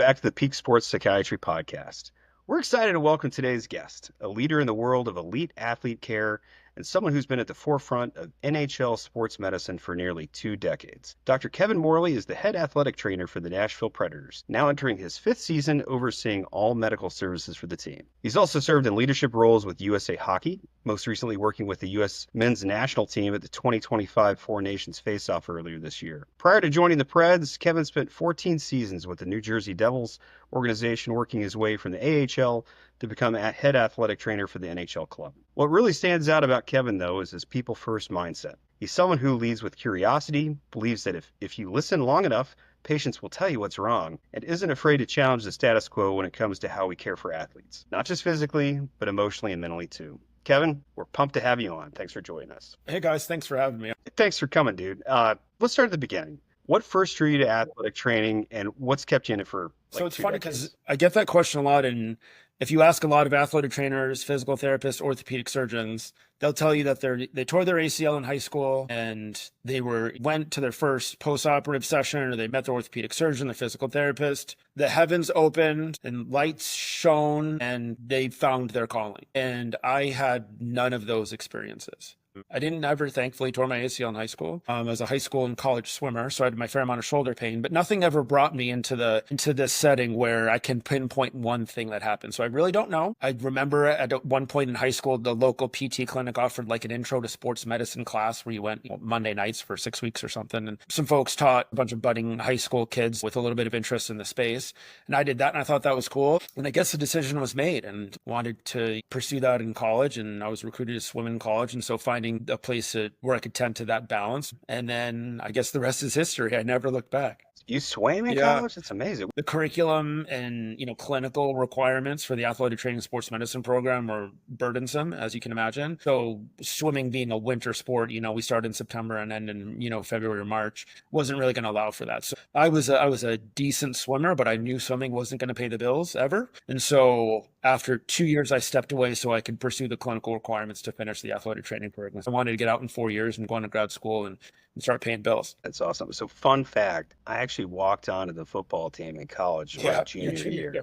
back to the Peak Sports Psychiatry Podcast. We're excited to welcome today's guest, a leader in the world of elite athlete care and someone who's been at the forefront of NHL sports medicine for nearly 2 decades. Dr. Kevin Morley is the head athletic trainer for the Nashville Predators, now entering his 5th season overseeing all medical services for the team. He's also served in leadership roles with USA Hockey, most recently working with the U.S. men's national team at the 2025 Four Nations Face-Off earlier this year. Prior to joining the Preds, Kevin spent 14 seasons with the New Jersey Devils organization, working his way from the AHL to become a head athletic trainer for the NHL club. What really stands out about Kevin, though, is his people-first mindset. He's someone who leads with curiosity, believes that if you listen long enough, patients will tell you what's wrong, and isn't afraid to challenge the status quo when it comes to how we care for athletes. Not just physically, but emotionally and mentally too. Kevin, we're pumped to have you on. Thanks for joining us. Hey guys, thanks for having me. Thanks for coming, dude. Let's start at the beginning. What first drew you to athletic training, and what's kept you in it for So it's funny because I get that question a lot, and if you ask a lot of athletic trainers, physical therapists, orthopedic surgeons, they'll tell you that they tore their ACL in high school and they went to their first post-operative session, or they met their orthopedic surgeon, their physical therapist. The heavens opened and lights shone and they found their calling. And I had none of those experiences. I didn't ever, thankfully, tore my ACL in high school. I was a high school and college swimmer, so I had my fair amount of shoulder pain, but nothing ever brought me into this setting where I can pinpoint one thing that happened. So I really don't know. I remember at one point in high school, the local PT clinic offered like an intro to sports medicine class where you went Monday nights for 6 weeks or something. And some folks taught a bunch of budding high school kids with a little bit of interest in the space. And I did that and I thought that was cool. And I guess the decision was made and wanted to pursue that in college. And I was recruited to swim in college. And so finding a place where I could tend to that balance. And then I guess the rest is history. I never looked back. You swam in college? That's amazing. The curriculum and, clinical requirements for the athletic training sports medicine program were burdensome, as you can imagine. So swimming being a winter sport, we start in September and end in, February or March, wasn't really going to allow for that. So I was a decent swimmer, but I knew swimming wasn't going to pay the bills ever. And so after 2 years, I stepped away so I could pursue the clinical requirements to finish the athletic training program. So I wanted to get out in 4 years and go into grad school and start paying bills. That's awesome. So fun fact, I actually walked onto the football team in college my junior year. Yeah.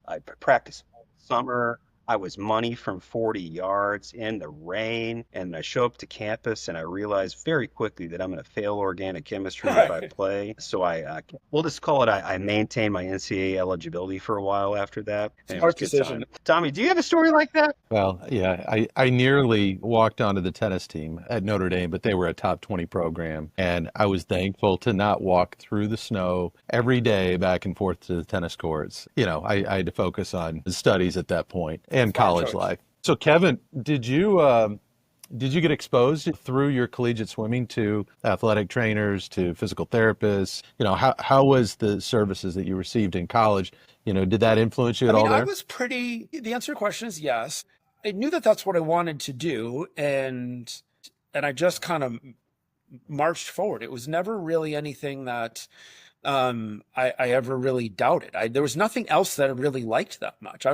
I practiced all summer. I was money from 40 yards in the rain, and I show up to campus and I realized very quickly that I'm going to fail organic chemistry if I play. So we'll just call it, I maintained my NCAA eligibility for a while after that. It's a hard decision. Tommy, do you have a story like that? Well, yeah, I nearly walked onto the tennis team at Notre Dame, but they were a top 20 program. And I was thankful to not walk through the snow every day back and forth to the tennis courts. I had to focus on studies at that point and college life. So Kevin, did you get exposed through your collegiate swimming to athletic trainers, to physical therapists? How was the services that you received in college? Did that influence you at all there? The answer to your question is yes. I knew that that's what I wanted to do. And I just kind of marched forward. It was never really anything that I ever really doubted. There was nothing else that I really liked that much.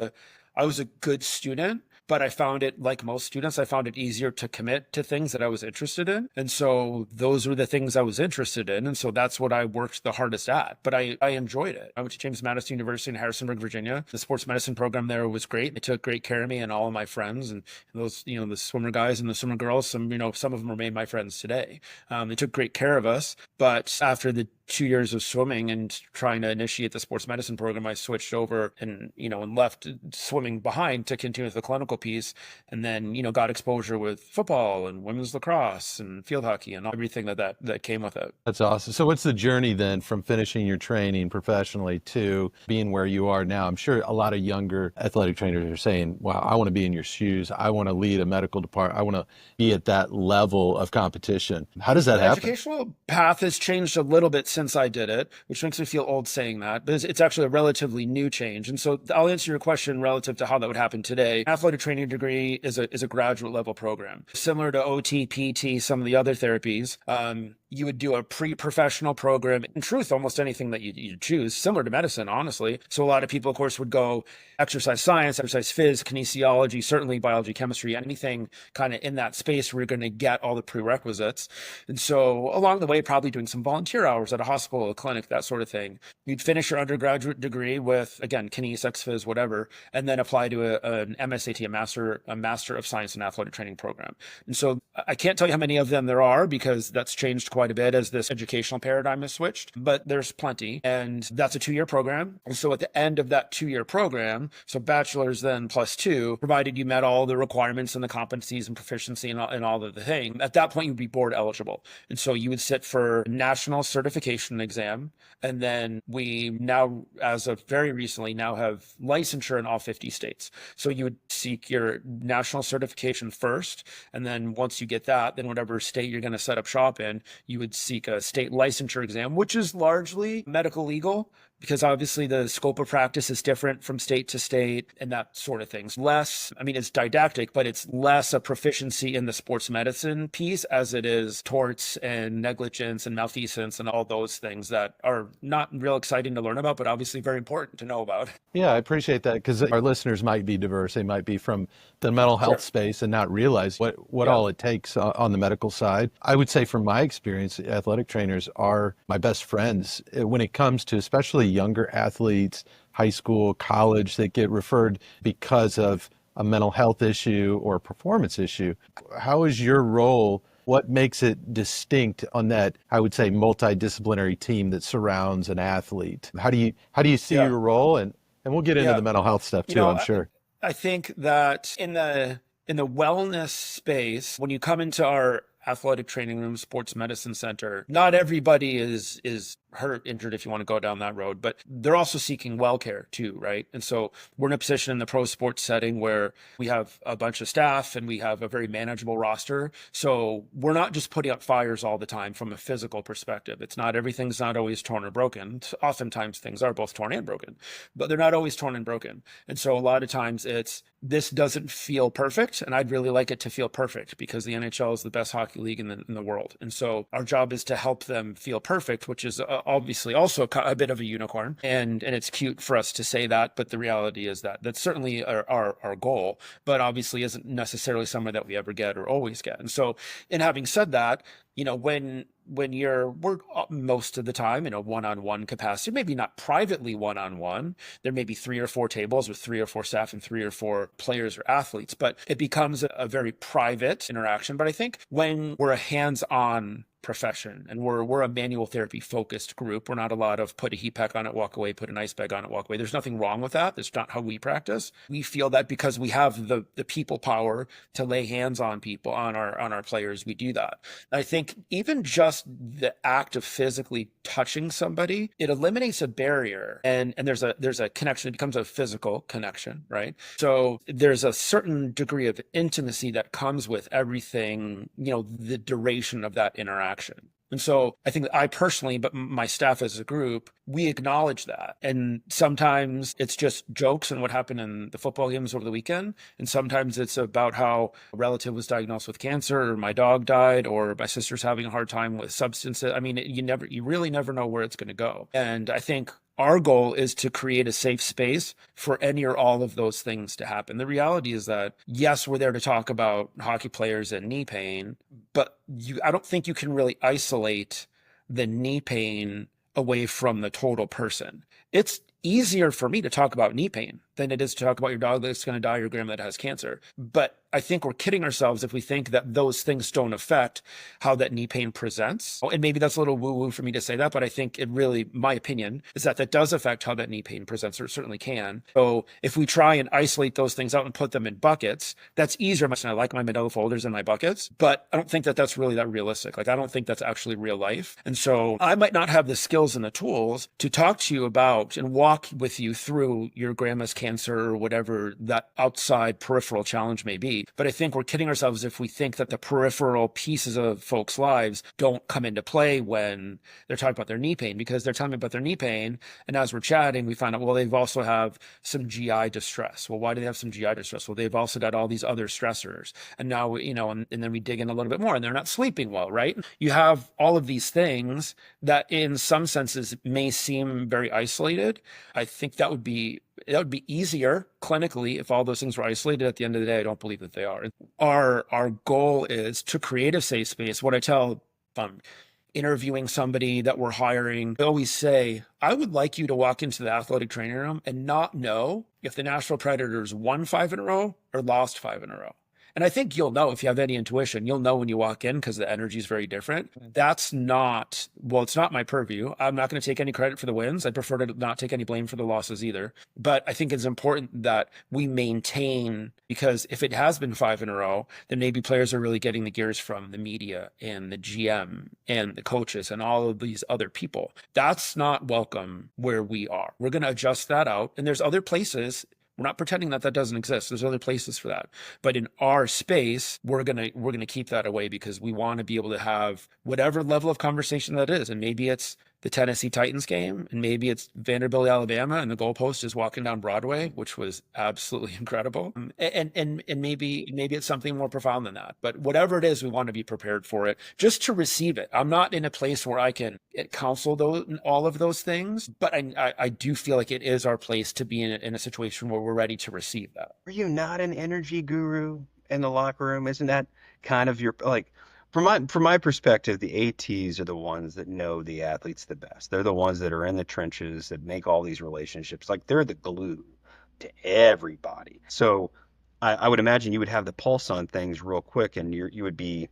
I was a good student, but I found it, like most students, I found it easier to commit to things that I was interested in. And so those were the things I was interested in. And so that's what I worked the hardest at. But I enjoyed it. I went to James Madison University in Harrisonburg, Virginia. The sports medicine program there was great. They took great care of me and all of my friends. And those, the swimmer guys and the swimmer girls, some of them remain my friends today. They took great care of us. But after the 2 years of swimming and trying to initiate the sports medicine program, I switched over and left swimming behind to continue with the clinical piece. And then, got exposure with football and women's lacrosse and field hockey and everything that came with it. That's awesome. So what's the journey then from finishing your training professionally to being where you are now? I'm sure a lot of younger athletic trainers are saying, wow, I want to be in your shoes. I want to lead a medical department. I want to be at that level of competition. How does that happen? The educational path has changed a little bit since I did it, which makes me feel old saying that, but it's actually a relatively new change. And so I'll answer your question relative to how that would happen today. Athletic training degree is a graduate level program. Similar to OT, PT, some of the other therapies, you would do a pre-professional program. In truth, almost anything that you choose, similar to medicine, honestly. So a lot of people, of course, would go exercise science, exercise phys, kinesiology, certainly biology, chemistry, anything kind of in that space where you're going to get all the prerequisites. And so along the way, probably doing some volunteer hours at a hospital, a clinic, that sort of thing. You'd finish your undergraduate degree with, again, kines, ex-phys, whatever, and then apply to an MSAT, a Master of Science in Athletic Training program. And so I can't tell you how many of them there are because that's changed quite a bit as this educational paradigm has switched, but there's plenty. And that's a 2-year program. And so at the end of that 2-year program, so bachelor's then plus 2, provided you met all the requirements and the competencies and proficiency and all of the thing, at that point you'd be board eligible. And so you would sit for national certification exam. And then we now, as of very recently, now have licensure in all 50 states. So you would seek your national certification first. And then once you get that, then whatever state you're going to set up shop in, you would seek a state licensure exam, which is largely medical legal, because obviously the scope of practice is different from state to state and that sort of things. Less, I mean, it's didactic, but it's less a proficiency in the sports medicine piece as it is torts and negligence and malfeasance and all those things that are not real exciting to learn about, but obviously very important to know about. Yeah, I appreciate that because our listeners might be diverse. They might be from the mental health space and not realize what all it takes on the medical side. I would say from my experience, athletic trainers are my best friends when it comes to especially younger athletes, high school, college, that get referred because of a mental health issue or a performance issue. How is your role? What makes it distinct on that, I would say, multidisciplinary team that surrounds an athlete? How do you see your role? And we'll get into the mental health stuff too, I'm sure. I think that in the wellness space, when you come into our athletic training room, sports medicine center, not everybody is hurt, injured, if you want to go down that road, but they're also seeking well care too, right? And so we're in a position in the pro sports setting where we have a bunch of staff and we have a very manageable roster. So we're not just putting out fires all the time from a physical perspective. Everything's not always torn or broken. Oftentimes things are both torn and broken, but they're not always torn and broken. And so a lot of times this doesn't feel perfect. And I'd really like it to feel perfect because the NHL is the best hockey league in the world. And so our job is to help them feel perfect, which is obviously also a bit of a unicorn. And it's cute for us to say that, but the reality is that that's certainly our goal, but obviously isn't necessarily somewhere that we ever get or always get. And so in having said that, when we're most of the time in a one-on-one capacity, maybe not privately one-on-one, there may be 3 or 4 tables with 3 or 4 staff and 3 or 4 players or athletes, but it becomes a very private interaction. But I think when we're a hands-on profession and we're a manual therapy focused group, we're not a lot of put a heat pack on it, walk away, put an ice bag on it, walk away. There's nothing wrong with that. That's not how we practice. We feel that because we have the people power to lay hands on people, on our players, we do that. And I think even just the act of physically touching somebody, it eliminates a barrier and there's a connection. It becomes a physical connection, right? So there's a certain degree of intimacy that comes with everything, the duration of that interaction. And so I think that I personally, but my staff as a group, we acknowledge that. And sometimes it's just jokes and what happened in the football games over the weekend. And sometimes it's about how a relative was diagnosed with cancer or my dog died or my sister's having a hard time with substances. I mean, you really never know where it's going to go. And I think our goal is to create a safe space for any or all of those things to happen. The reality is that, yes, we're there to talk about hockey players and knee pain, but I don't think you can really isolate the knee pain away from the total person. It's easier for me to talk about knee pain than it is to talk about your dog that's going to die or your grandma that has cancer. But I think we're kidding ourselves if we think that those things don't affect how that knee pain presents. And maybe that's a little woo-woo for me to say that, but I think it really, my opinion, is that does affect how that knee pain presents, or it certainly can. So if we try and isolate those things out and put them in buckets, that's easier. I like my manila folders in my buckets, but I don't think that that's really that realistic. Like, I don't think that's actually real life. And so I might not have the skills and the tools to talk to you about and walk with you through your grandma's cancer or whatever that outside peripheral challenge may be. But I think we're kidding ourselves if we think that the peripheral pieces of folks' lives don't come into play when they're talking about their knee pain, because they're telling me about their knee pain. And as we're chatting, we find out, well, they've also have some GI distress. Well, why do they have some GI distress? Well, they've also got all these other stressors. And now, and then we dig in a little bit more and they're not sleeping well, right? You have all of these things that in some senses may seem very isolated. I think that would be easier clinically if all those things were isolated. At the end of the day, I don't believe that they are. Our goal is to create a safe space. What I tell interviewing somebody that we're hiring, I always say, I would like you to walk into the athletic training room and not know if the Nashville Predators won 5 in a row or lost 5 in a row. And I think you'll know if you have any intuition, you'll know when you walk in because the energy is very different. That's not, well, it's not my purview. I'm not going to take any credit for the wins. I'd prefer to not take any blame for the losses either. But I think it's important that we maintain, because if it has been 5 in a row, then maybe players are really getting the gears from the media and the GM and the coaches and all of these other people. That's not welcome where we are. We're going to adjust that out. And there's other places. We're not pretending that that doesn't exist. There's other places for that. But in our space, we're gonna keep that away because we want to be able to have whatever level of conversation that is. And maybe it's the Tennessee Titans game, and maybe it's Vanderbilt, Alabama, and the goalpost is walking down Broadway, which was absolutely incredible. And maybe it's something more profound than that. But whatever it is, we want to be prepared for it, just to receive it. I'm not in a place where I can counsel all of those things, but I do feel like it is our place to be in a situation where we're ready to receive that. Are you not an energy guru in the locker room? Isn't that kind of your, like, from my perspective, the ATs are the ones that know the athletes the best. They're the ones that are in the trenches that make all these relationships. Like, they're the glue to everybody. So I would imagine you would have the pulse on things real quick, and you would be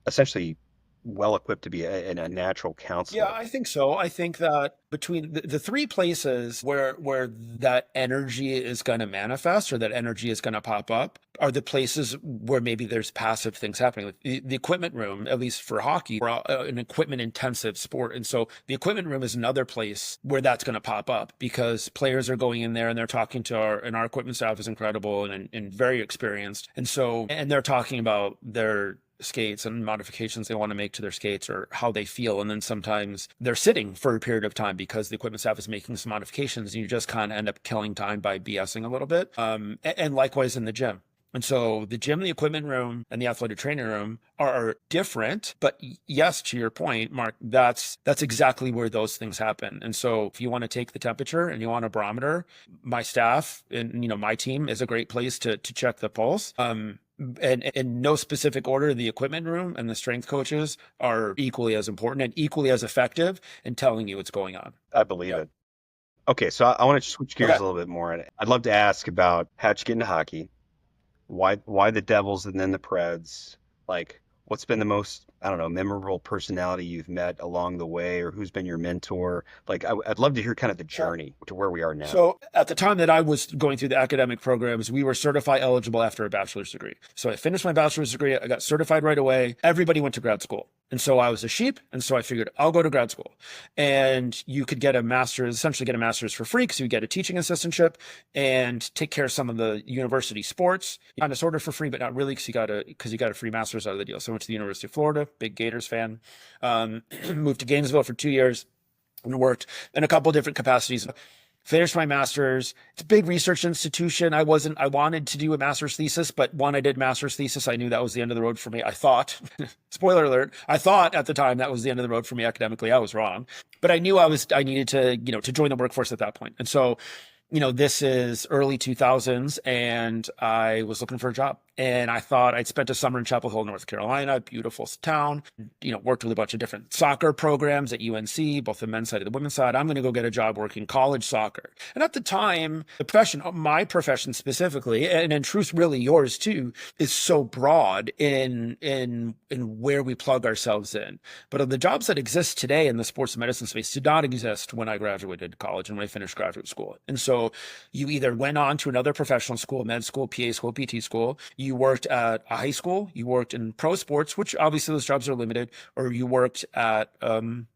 essentially well equipped to be a natural counselor. Yeah, I think so. I think that between the 3 places where that energy is going to manifest or that energy is going to pop up are the places where maybe there's passive things happening. Like the equipment room, at least for hockey, we're an equipment intensive sport. And so the equipment room is another place where that's going to pop up because players are going in there and they're talking to our equipment staff is incredible and very experienced. And so, and they're talking about their skates and modifications they want to make to their skates or how they feel. And then sometimes they're sitting for a period of time because the equipment staff is making some modifications and you just kind of end up killing time by BSing a little bit. And likewise in the gym. And so the gym, the equipment room, and the athletic training room are different. But yes, to your point, Mark, that's exactly where those things happen. And so if you want to take the temperature and you want a barometer, my staff and my team is a great place to check the pulse. And in no specific order, the equipment room and the strength coaches are equally as important and equally as effective in telling you what's going on. I believe it. Okay, so I want to switch gears a little bit more. I'd love to ask about how'd you get into hockey? Why the Devils and then the Preds? Like, what's been the most, I don't know, memorable personality you've met along the way, or who's been your mentor? Like, I'd love to hear kind of the journey to where we are now. So at the time that I was going through the academic programs, we were certified eligible after a bachelor's degree. So I finished my bachelor's degree. I got certified right away. Everybody went to grad school. And so I was a sheep. And so I figured I'll go to grad school. And you could get essentially get a master's for free because you get a teaching assistantship and take care of some of the university sports. Kind of sort of for free, but not really because you got a free master's out of the deal. So I went to the University of Florida, big Gators fan, moved to Gainesville for 2 years and worked in a couple of different capacities. Finished my master's. It's a big research institution. I wanted to do a master's thesis, but when I did master's thesis, I knew that was the end of the road for me. I thought, spoiler alert, I thought at the time that was the end of the road for me academically. I was wrong, but I knew I needed to, to join the workforce at that point. And so, this is early 2000s and I was looking for a job. And I thought I'd spent a summer in Chapel Hill, North Carolina, beautiful town, worked with a bunch of different soccer programs at UNC, both the men's side and the women's side. I'm going to go get a job working college soccer. And at the time, my profession specifically, and in truth, really yours too, is so broad in where we plug ourselves in. But the jobs that exist today in the sports medicine space did not exist when I graduated college and when I finished graduate school. And so you either went on to another professional school, med school, PA school, PT school, you worked at a high school, you worked in pro sports, which obviously those jobs are limited, or you worked in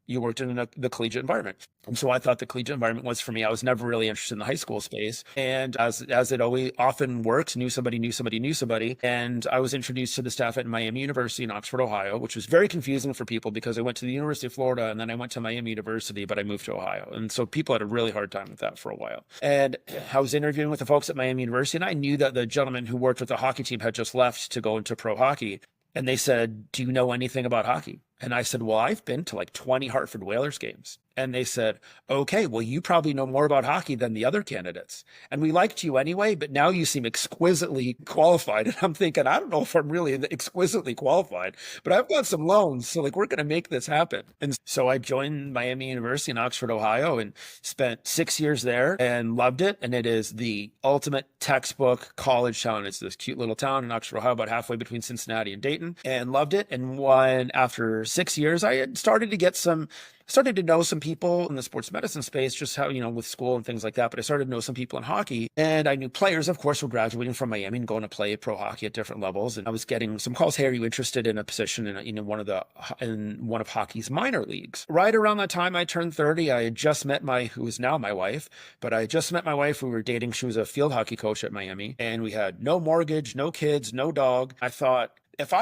the collegiate environment. And so I thought the collegiate environment was for me. I was never really interested in the high school space. And as it always often works, knew somebody. And I was introduced to the staff at Miami University in Oxford, Ohio, which was very confusing for people because I went to the University of Florida and then I went to Miami University, but I moved to Ohio. And so people had a really hard time with that for a while. And I was interviewing with the folks at Miami University and I knew that the gentleman who worked with the hockey team had just left to go into pro hockey. And they said, "Do you know anything about hockey?" And I said, well, I've been to like 20 Hartford Whalers games. And they said, okay, well, you probably know more about hockey than the other candidates. And we liked you anyway, but now you seem exquisitely qualified. And I'm thinking, I don't know if I'm really exquisitely qualified, but I've got some loans. So like, we're going to make this happen. And so I joined Miami University in Oxford, Ohio, and spent 6 years there and loved it. And it is the ultimate textbook college town. It's this cute little town in Oxford, Ohio, about halfway between Cincinnati and Dayton, and loved it. And after 6 years, I had started to know some people in the sports medicine space, just how, with school and things like that. But I started to know some people in hockey, and I knew players, of course, were graduating from Miami and going to play pro hockey at different levels. And I was getting some calls, hey, are you interested in a position in one of hockey's minor leagues? Right around that time I turned 30, I had just met who is now my wife, but I had just met my wife. We were dating. She was a field hockey coach at Miami, and we had no mortgage, no kids, no dog. I thought, if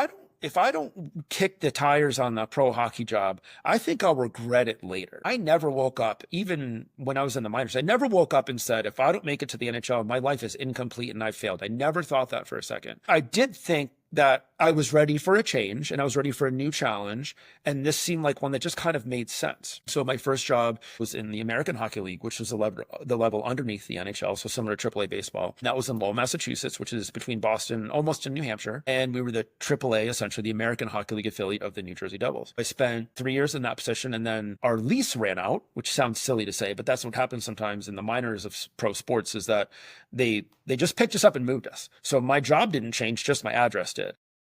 I don't kick the tires on the pro hockey job, I think I'll regret it later. I never woke up, even when I was in the minors, I never woke up and said, if I don't make it to the NHL, my life is incomplete and I failed. I never thought that for a second. I did think that I was ready for a change and I was ready for a new challenge. And this seemed like one that just kind of made sense. So my first job was in the American Hockey League, which was the level underneath the NHL, so similar to AAA baseball. And that was in Lowell, Massachusetts, which is between Boston, almost in New Hampshire. And we were the AAA, essentially the American Hockey League affiliate of the New Jersey Devils. I spent 3 years in that position, and then our lease ran out, which sounds silly to say, but that's what happens sometimes in the minors of pro sports, is that they just picked us up and moved us. So my job didn't change, just my address did.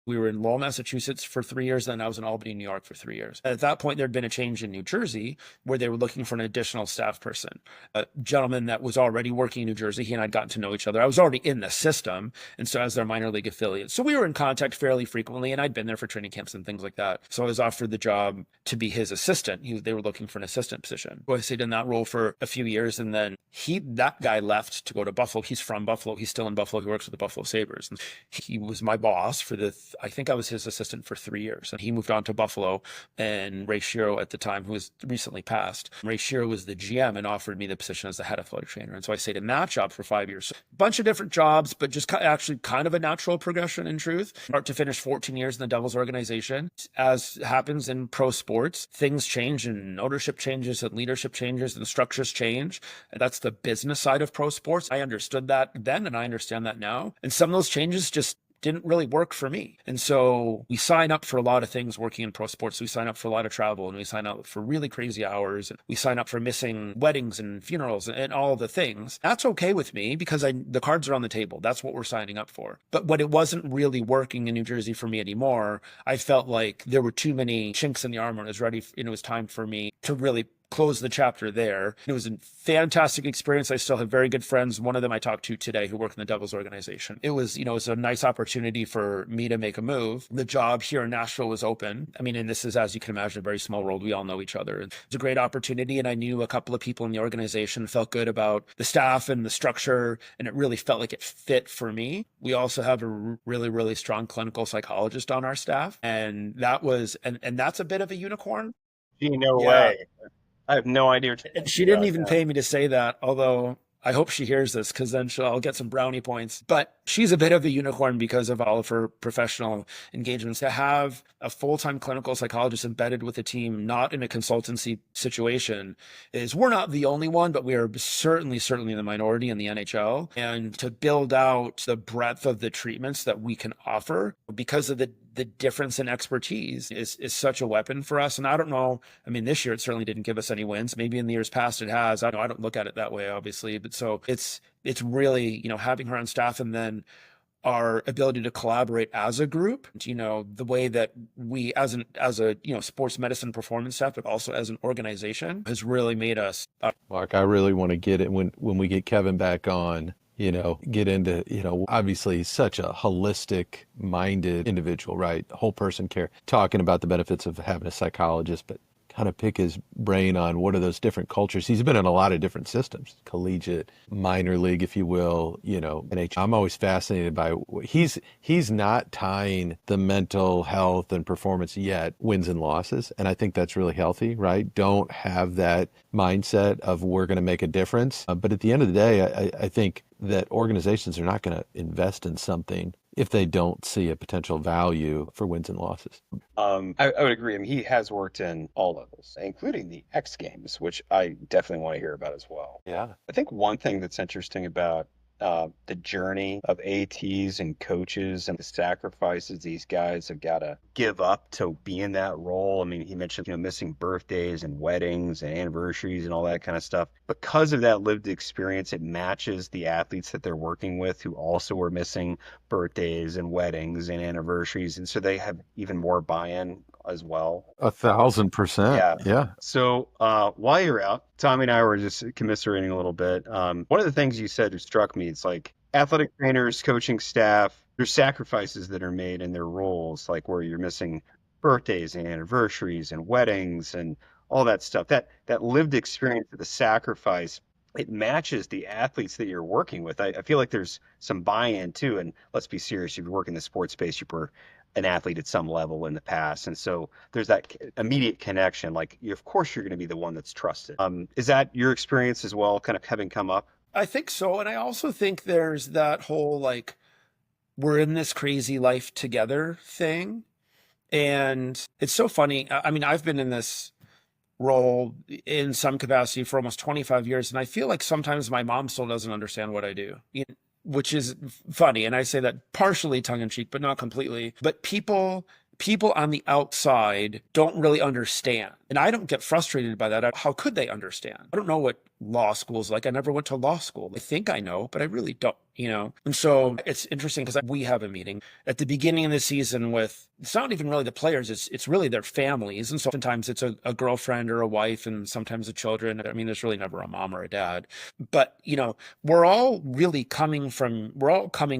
We were in Lowell, Massachusetts for 3 years. Then I was in Albany, New York for 3 years. At that point, there'd been a change in New Jersey where they were looking for an additional staff person. A gentleman that was already working in New Jersey, he and I'd gotten to know each other. I was already in the system, and so as their minor league affiliate. So we were in contact fairly frequently, and I'd been there for training camps and things like that. So I was offered the job to be his assistant. They were looking for an assistant position. So I stayed in that role for a few years, and then that guy left to go to Buffalo. He's from Buffalo. He's still in Buffalo. He works with the Buffalo Sabres. And he was my boss for I think I was his assistant for 3 years. And he moved on to Buffalo, and Ray Shiro at the time, who was recently passed, Ray Shiro was the GM and offered me the position as the head athletic trainer. And so I stayed in that job for 5 years. So a bunch of different jobs, but just actually kind of a natural progression in truth. Start to finish 14 years in the Devils organization. As happens in pro sports, things change and ownership changes and leadership changes and structures change. And that's the business side of pro sports. I understood that then, and I understand that now. And some of those changes just didn't really work for me. And so we sign up for a lot of things working in pro sports. We sign up for a lot of travel, and we sign up for really crazy hours. And we sign up for missing weddings and funerals and all the things. That's okay with me because the cards are on the table. That's what we're signing up for. But when it wasn't really working in New Jersey for me anymore, I felt like there were too many chinks in the armor, and it was time for me to really close the chapter there. It was a fantastic experience. I still have very good friends. One of them I talked to today who work in the Devils organization. It was, it was a nice opportunity for me to make a move. The job here in Nashville was open. I mean, and this is, as you can imagine, a very small world. We all know each other. It was a great opportunity, and I knew a couple of people in the organization, felt good about the staff and the structure, and it really felt like it fit for me. We also have a really, really strong clinical psychologist on our staff, and that's a bit of a unicorn. No way. I have no idea. And she didn't even pay me to say that, although I hope she hears this, because then I'll get some brownie points. But she's a bit of a unicorn because of all of her professional engagements. To have a full-time clinical psychologist embedded with a team, not in a consultancy situation, we're not the only one, but we are certainly the minority in the NHL. And to build out the breadth of the treatments that we can offer because of the difference in expertise is such a weapon for us. And I don't know, I mean, this year it certainly didn't give us any wins. Maybe in the years past it has. I don't look at it that way, obviously. But so it's really, having her on staff, and then our ability to collaborate as a group, the way that we as a sports medicine performance staff, but also as an organization, has really made us. Mark, I really want to get it when we get Kevin back on. Get into, obviously such a holistic minded individual, right? Whole person care, talking about the benefits of having a psychologist, but kind of pick his brain on what are those different cultures. He's been in a lot of different systems, collegiate, minor league, if you will, NHL. I'm always fascinated by, he's not tying the mental health and performance yet wins and losses. And I think that's really healthy, right? Don't have that mindset of we're going to make a difference. But at the end of the day, I think that organizations are not going to invest in something if they don't see a potential value for wins and losses. I would agree. I mean, he has worked in all levels, including the X Games, which I definitely want to hear about as well. Yeah. I think one thing that's interesting about the journey of ATs and coaches and the sacrifices these guys have got to give up to be in that role. I mean, he mentioned, missing birthdays and weddings and anniversaries and all that kind of stuff. Because of that lived experience, it matches the athletes that they're working with who also are missing birthdays and weddings and anniversaries. And so they have even more buy-in as well. 1,000%. Yeah. So while you're out, Tommy and I were just commiserating a little bit. One of the things you said struck me. It's like athletic trainers, coaching staff, there's sacrifices that are made in their roles, like where you're missing birthdays and anniversaries and weddings and all that stuff. That lived experience of the sacrifice, it matches the athletes that you're working with. I feel like there's some buy-in too. And let's be serious, if you work in the sports space, you were an athlete at some level in the past. And so there's that immediate connection. Like, of course, you're going to be the one that's trusted. Is that your experience as well, kind of having come up? I think so. And I also think there's that whole, like, we're in this crazy life together thing. And it's so funny. I mean, I've been in this role in some capacity for almost 25 years. And I feel like sometimes my mom still doesn't understand what I do, which is funny. And I say that partially tongue in cheek, but not completely. But people on the outside don't really understand. And I don't get frustrated by that. How could they understand? I don't know what law school is like. I never went to law school. I think I know, but I really don't, And so it's interesting because we have a meeting at the beginning of the season with, it's not even really the players, it's really their families. And so oftentimes it's a girlfriend or a wife and sometimes the children. I mean, there's really never a mom or a dad. But, we're all coming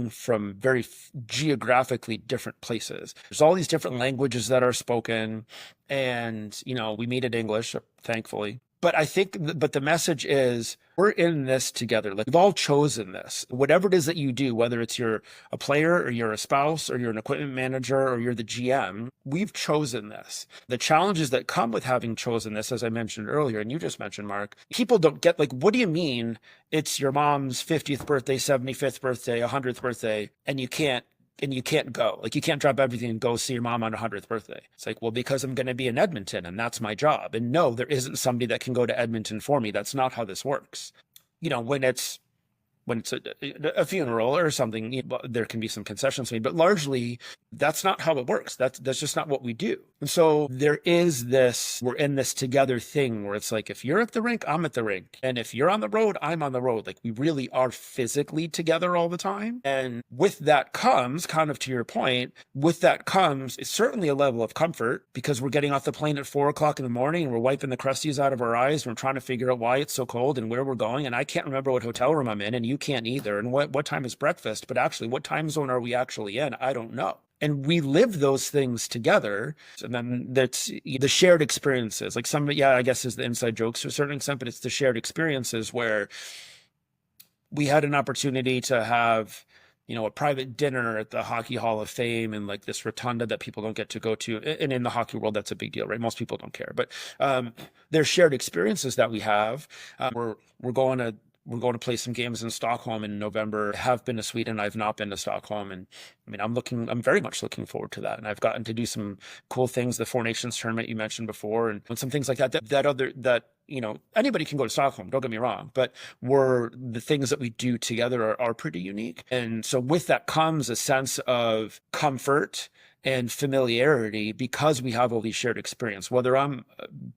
from very geographically different places. There's all these different languages that are spoken. And, we meet in English, thankfully. But I think, but the message is we're in this together. Like, we've all chosen this. Whatever it is that you do, whether it's you're a player or you're a spouse or you're an equipment manager or you're the GM, we've chosen this. The challenges that come with having chosen this, as I mentioned earlier, and you just mentioned, Mark, people don't get, like, what do you mean it's your mom's 50th birthday, 75th birthday, 100th birthday, and you can't go. Like, you can't drop everything and go see your mom on her 100th birthday. It's like, well, because I'm going to be in Edmonton and that's my job. And no, there isn't somebody that can go to Edmonton for me. That's not how this works. When it's a funeral or something, there can be some concessions made, but largely that's not how it works. That's just not what we do. And so there is this, we're in this together thing where it's like, if you're at the rink, I'm at the rink. And if you're on the road, I'm on the road. Like, we really are physically together all the time. And with that comes, kind of to your point, it's certainly a level of comfort because we're getting off the plane at 4:00 in the morning and we're wiping the crusties out of our eyes. And we're trying to figure out why it's so cold and where we're going. And I can't remember what hotel room I'm in, and you can't either. And what time is breakfast? But actually, what time zone are we actually in? I don't know. And we live those things together. And then that's the shared experiences. Like, I guess is the inside jokes to a certain extent, but it's the shared experiences where we had an opportunity to have, a private dinner at the Hockey Hall of Fame and like this rotunda that people don't get to go to. And in the hockey world, that's a big deal, right? Most people don't care. But there's shared experiences that we have. We're going to play some games in Stockholm in November. I have been to Sweden. I've not been to Stockholm. And I mean, I'm very much looking forward to that. And I've gotten to do some cool things, the Four Nations tournament you mentioned before, and some things like that, anybody can go to Stockholm, don't get me wrong, but the things that we do together are pretty unique. And so with that comes a sense of comfort and familiarity because we have all these shared experience. Whether I'm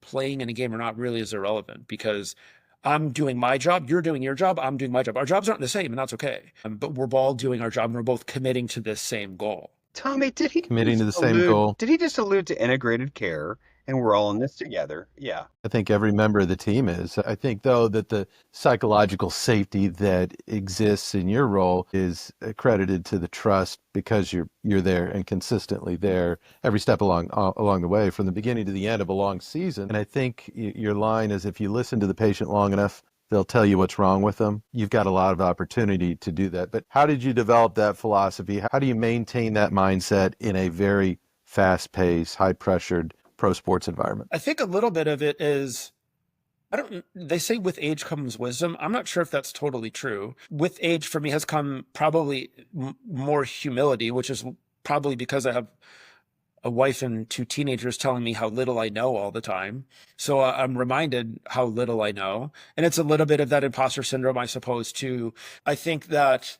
playing in a game or not really is irrelevant because I'm doing my job, you're doing your job, I'm doing my job. Our jobs aren't the same, and that's okay. But we're all doing our job, and we're both committing to this same goal. Tommy, did he committing to the same goal? Did he just allude to integrated care? And we're all in this together. Yeah. I think every member of the team is. I think, though, that the psychological safety that exists in your role is accredited to the trust because you're there and consistently there every step along the way from the beginning to the end of a long season. And I think your line is, if you listen to the patient long enough, they'll tell you what's wrong with them. You've got a lot of opportunity to do that. But how did you develop that philosophy? How do you maintain that mindset in a very fast-paced, high-pressured pro sports environment? I think a little bit of it is They say with age comes wisdom. I'm not sure if that's totally true. With age for me has come probably more humility, which is probably because I have a wife and two teenagers telling me how little I know all the time. So I'm reminded how little I know. And it's a little bit of that imposter syndrome, I suppose, too. I think that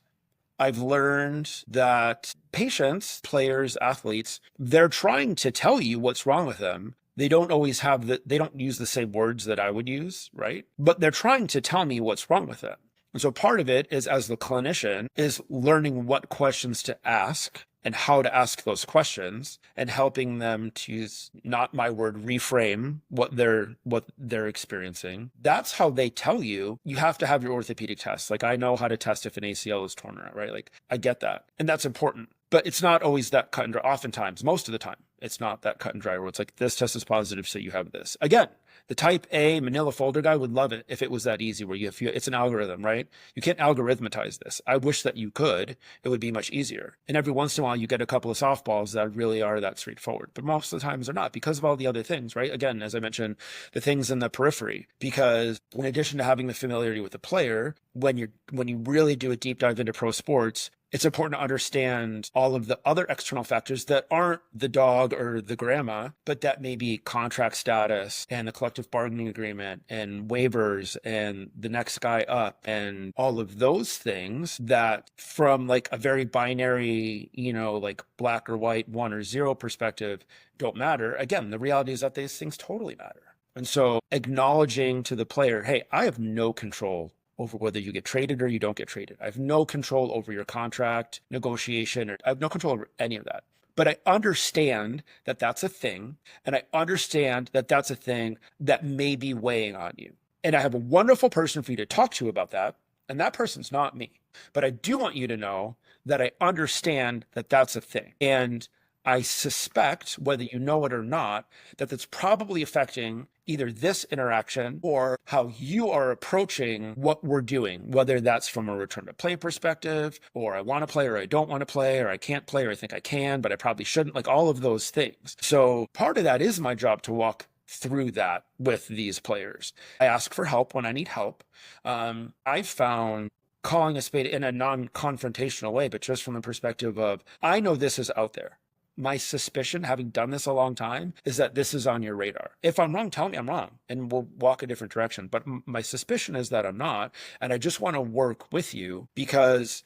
I've learned that patients, players, athletes, they're trying to tell you what's wrong with them. They don't always they don't use the same words that I would use, right? But they're trying to tell me what's wrong with them. And so part of it is, as the clinician, is learning what questions to ask and how to ask those questions, and helping them to use, not my word, reframe what they're experiencing. That's how they tell you. You have to have your orthopedic test. Like, I know how to test if an ACL is torn out, right? Like, I get that. And that's important. But it's not always that cut and dry. Oftentimes, most of the time, it's not that cut and dry where it's like, this test is positive, so you have this. Again, the type A manila folder guy would love it if it was that easy, where it's an algorithm, right? You can't algorithmatize this. I wish that you could. It would be much easier. And every once in a while, you get a couple of softballs that really are that straightforward. But most of the times they're not, because of all the other things, right? Again, as I mentioned, the things in the periphery. Because in addition to having the familiarity with the player, when you really do a deep dive into pro sports, it's important to understand all of the other external factors that aren't the dog or the grandma, but that may be contract status and the collective bargaining agreement and waivers and the next guy up and all of those things that, from like a very binary, like black or white, 1 or 0 perspective, don't matter. Again, the reality is that these things totally matter. And so acknowledging to the player, hey, I have no control over whether you get traded or you don't get traded. I have no control over your contract negotiation, or I have no control over any of that. But I understand that that's a thing, and I understand that that's a thing that may be weighing on you. And I have a wonderful person for you to talk to about that, and that person's not me. But I do want you to know that I understand that that's a thing. And I suspect, whether you know it or not, that that's probably affecting either this interaction or how you are approaching what we're doing, whether that's from a return to play perspective, or I want to play or I don't want to play, or I can't play or I think I can, but I probably shouldn't, like all of those things. So part of that is my job to walk through that with these players. I ask for help when I need help. I've found calling a spade in a non-confrontational way, but just from the perspective of, I know this is out there. My suspicion, having done this a long time, is that this is on your radar. If I'm wrong, tell me I'm wrong, and we'll walk a different direction. But my suspicion is that I'm not, and I just want to work with you, because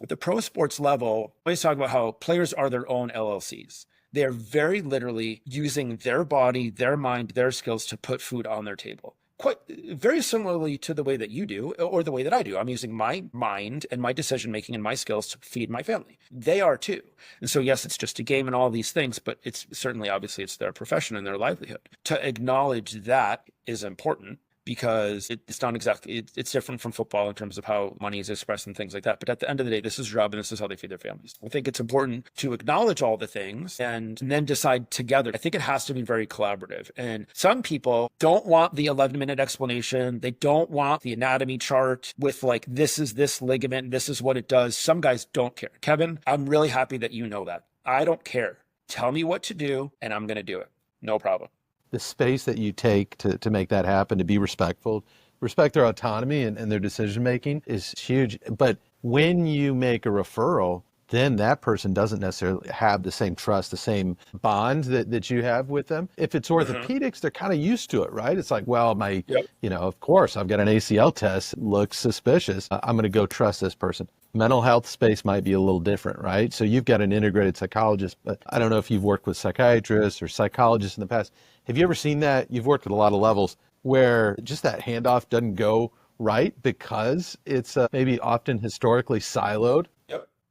at the pro sports level, I always talk about how players are their own LLCs. They are very literally using their body, their mind, their skills to put food on their table. Quite very similarly to the way that you do, or the way that I do. I'm using my mind and my decision-making and my skills to feed my family. They are too. And so, yes, it's just a game and all these things, but it's certainly, obviously, it's their profession and their livelihood. To acknowledge that is important, because it's not exactly, it's different from football in terms of how money is expressed and things like that. But at the end of the day, this is their job, and this is how they feed their families. I think it's important to acknowledge all the things and then decide together. I think it has to be very collaborative. And some people don't want the 11-minute explanation. They don't want the anatomy chart with like, this is this ligament, this is what it does. Some guys don't care. Kevin, I'm really happy that you know that. I don't care. Tell me what to do, and I'm going to do it. No problem. The space that you take to make that happen, to be respectful, respect their autonomy and their decision making is huge. But when you make a referral, then that person doesn't necessarily have the same trust, the same bond that you have with them. If it's orthopedics, they're kind of used to it, right? It's like, well, of course, I've got an ACL test, looks suspicious. I'm going to go trust this person. Mental health space might be a little different, right? So you've got an integrated psychologist, but I don't know if you've worked with psychiatrists or psychologists in the past. Have you ever seen that? You've worked at a lot of levels where just that handoff doesn't go right because it's maybe often historically siloed.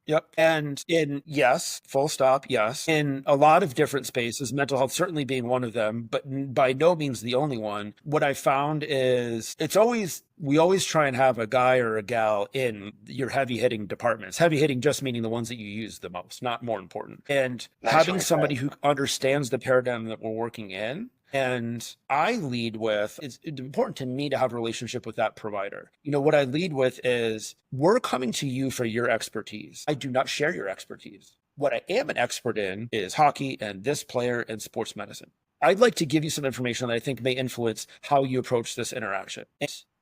Yep. And yes, full stop, yes. In a lot of different spaces, mental health certainly being one of them, but by no means the only one. What I found is we always try and have a guy or a gal in your heavy hitting departments. Heavy hitting just meaning the ones that you use the most, not more important. And having somebody who understands the paradigm that we're working in. And I lead with, it's important to me to have a relationship with that provider. What I lead with is, we're coming to you for your expertise. I do not share your expertise. What I am an expert in is hockey and this player and sports medicine. I'd like to give you some information that I think may influence how you approach this interaction.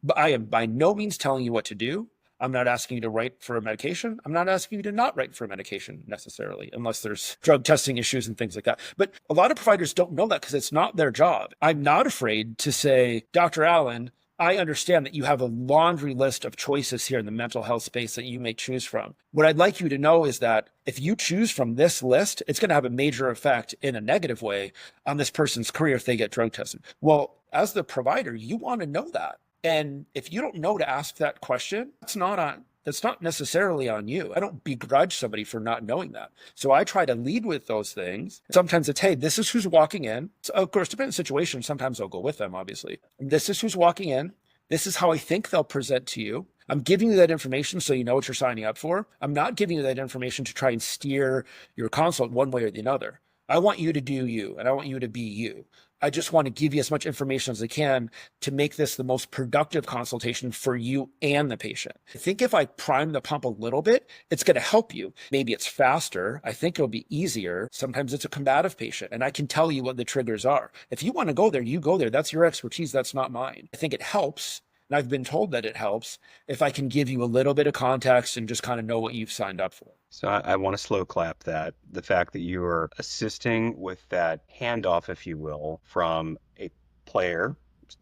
But I am by no means telling you what to do. I'm not asking you to write for a medication. I'm not asking you to not write for a medication necessarily, unless there's drug testing issues and things like that. But a lot of providers don't know that because it's not their job. I'm not afraid to say, Dr. Allen, I understand that you have a laundry list of choices here in the mental health space that you may choose from. What I'd like you to know is that if you choose from this list, it's going to have a major effect in a negative way on this person's career if they get drug tested. Well, as the provider, you want to know that. And if you don't know to ask that question, that's not necessarily on you. I don't begrudge somebody for not knowing that. So I try to lead with those things. Sometimes it's, hey, this is who's walking in. So of course, depending on the situation, sometimes I'll go with them, obviously. This is who's walking in. This is how I think they'll present to you. I'm giving you that information so you know what you're signing up for. I'm not giving you that information to try and steer your consult one way or the other. I want you to do you, and I want you to be you. I just want to give you as much information as I can to make this the most productive consultation for you and the patient. I think if I prime the pump a little bit, it's going to help you. Maybe it's faster. I think it'll be easier. Sometimes it's a combative patient, and I can tell you what the triggers are. If you want to go there, you go there. That's your expertise. That's not mine. I think it helps. And I've been told that it helps if I can give you a little bit of context and just kind of know what you've signed up for. So I want to slow clap that. The fact that you are assisting with that handoff, if you will, from a player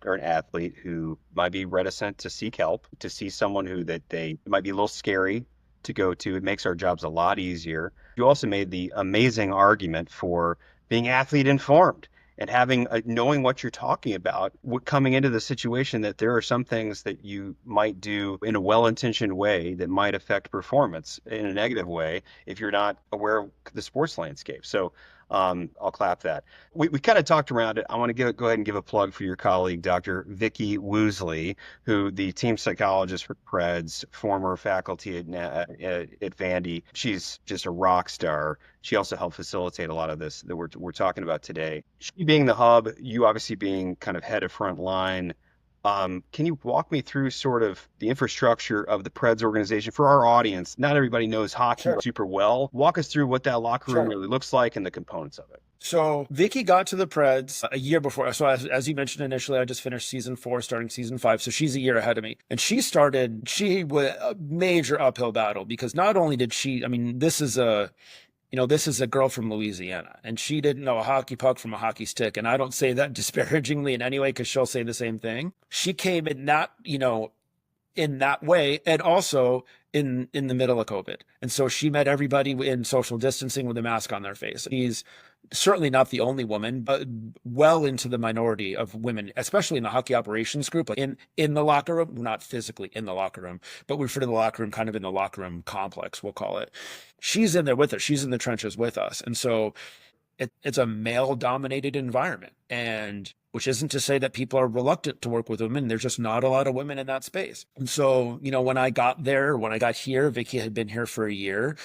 or an athlete who might be reticent to seek help, to see someone who that they might be a little scary to go to. It makes our jobs a lot easier. You also made the amazing argument for being athlete informed and having knowing what you're talking about, coming into the situation that there are some things that you might do in a well-intentioned way that might affect performance in a negative way if you're not aware of the sports landscape. So I'll clap that. We kind of talked around it. I want to go ahead and give a plug for your colleague, Dr. Vicki Woosley, who the team psychologist for Preds, former faculty at Vandy. She's just a rock star. She also helped facilitate a lot of this that we're talking about today. She being the hub, you obviously being kind of head of front line. Can you walk me through sort of the infrastructure of the Preds organization for our audience? Not everybody knows hockey super well. Walk us through what that locker room really looks like and the components of it. So Vicky got to the Preds a year before. So as you mentioned initially, I just finished season 4, starting season 5. So she's a year ahead of me. And she was a major uphill battle because not only did she, this is a girl from Louisiana, and she didn't know a hockey puck from a hockey stick. And I don't say that disparagingly in any way because she'll say the same thing. She came in in that way, and also in the middle of COVID. And so she met everybody in social distancing with a mask on their face. She's certainly not the only woman, but well into the minority of women, especially in the hockey operations group, like in the locker room, not physically in the locker room, but we refer to the locker room kind of in the locker room complex, we'll call it. She's in there with us. She's in the trenches with us. And so it's a male dominated environment, and which isn't to say that people are reluctant to work with women. There's just not a lot of women in that space. And so, when I got here, Vicky had been here for a year,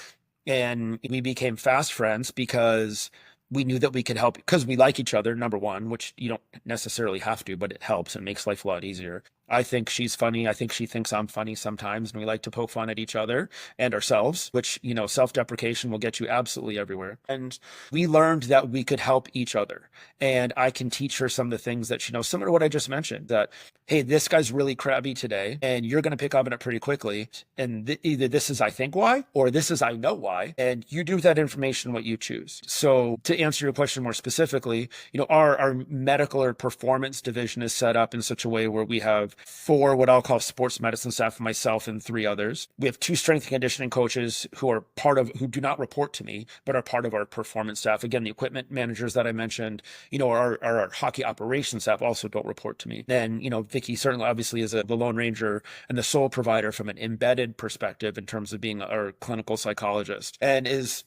and we became fast friends because we knew that we could help because we like each other, number one, which you don't necessarily have to, but it helps and makes life a lot easier. I think she's funny. I think she thinks I'm funny sometimes, and we like to poke fun at each other and ourselves, which, self-deprecation will get you absolutely everywhere. And we learned that we could help each other, and I can teach her some of the things that she knows, similar to what I just mentioned, that, hey, this guy's really crabby today, and you're going to pick up on it pretty quickly. And either this is, I think why, or this is, I know why, and you do with that information what you choose. So to answer your question more specifically, our medical or performance division is set up in such a way where we have 4 what I'll call sports medicine staff, myself and 3 others. We have 2 strength and conditioning coaches who do not report to me, but are part of our performance staff. Again, the equipment managers that I mentioned, our hockey operations staff also don't report to me. Then, Vicky certainly obviously is the Lone Ranger and the sole provider from an embedded perspective in terms of being our clinical psychologist, and is